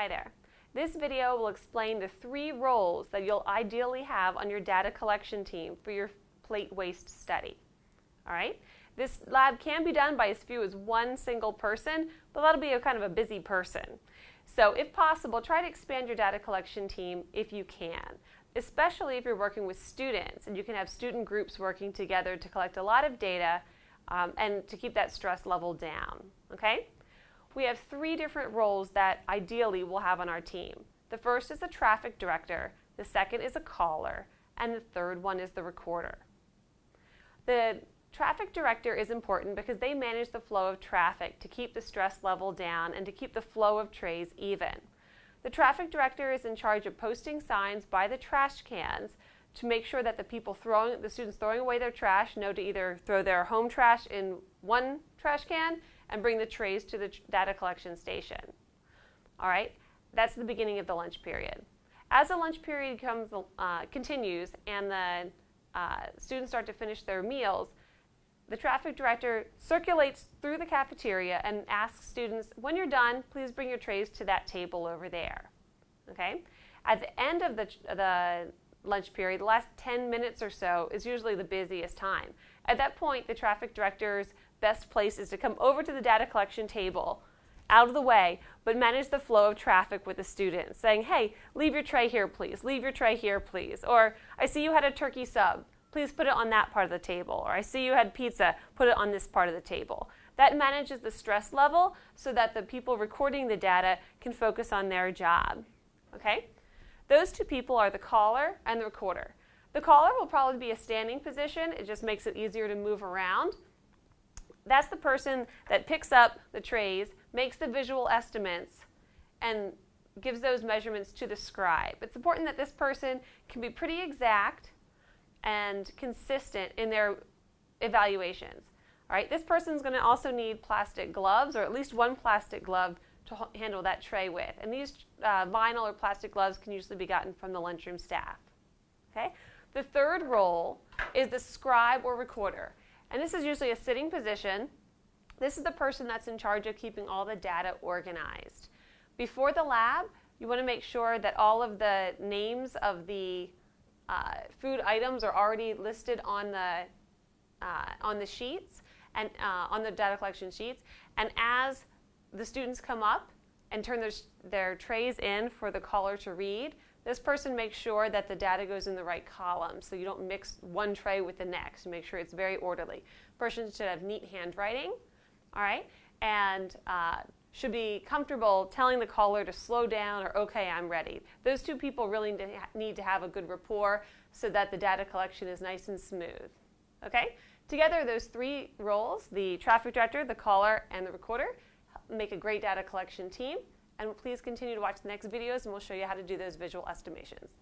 Hi there. This video will explain the 3 roles that you'll ideally have on your data collection team for your plate waste study. All right? This lab can be done by as few as 1 single person, but that'll be a kind of a busy person. So if possible, try to expand your data collection team if you can, especially if you're working with students and you can have student groups working together to collect a lot of data and to keep that stress level down. Okay? We have 3 different roles that ideally we'll have on our team. The first is the traffic director, the second is a caller, and the third one is the recorder. The traffic director is important because they manage the flow of traffic to keep the stress level down and to keep the flow of trays even. The traffic director is in charge of posting signs by the trash cans to make sure that the students throwing away their trash know to either throw their home trash in one trash can and bring the trays to the data collection station. All right, that's the beginning of the lunch period. As the lunch period continues and the students start to finish their meals, the traffic director circulates through the cafeteria and asks students, when you're done, please bring your trays to that table over there. Okay? At the end of the lunch period, the last 10 minutes or so is usually the busiest time. At that point, the traffic director's best place is to come over to the data collection table, out of the way, but manage the flow of traffic with the students, saying, hey, leave your tray here, please. Leave your tray here, please. Or, I see you had a turkey sub. Please put it on that part of the table. Or, I see you had pizza. Put it on this part of the table. That manages the stress level so that the people recording the data can focus on their job. Okay? Those 2 people are the caller and the recorder. The caller will probably be a standing position. It just makes it easier to move around. That's the person that picks up the trays, makes the visual estimates, and gives those measurements to the scribe. It's important that this person can be pretty exact and consistent in their evaluations. All right, this person's going to also need plastic gloves, or at least 1 plastic glove to handle that tray with. And these vinyl or plastic gloves can usually be gotten from the lunchroom staff. Okay? The third role is the scribe or recorder. And this is usually a sitting position. This is the person that's in charge of keeping all the data organized. Before the lab, you want to make sure that all of the names of the food items are already listed on the sheets and on the data collection sheets. And as the students come up and turn their trays in for the caller to read, this person makes sure that the data goes in the right column, so you don't mix one tray with the next. You make sure it's very orderly. Person should have neat handwriting, all right, and should be comfortable telling the caller to slow down or, okay, I'm ready. Those 2 people really need to have a good rapport so that the data collection is nice and smooth. Okay? Together, those 3 roles, the traffic director, the caller, and the recorder, make a great data collection team. And please continue to watch the next videos, and we'll show you how to do those visual estimations.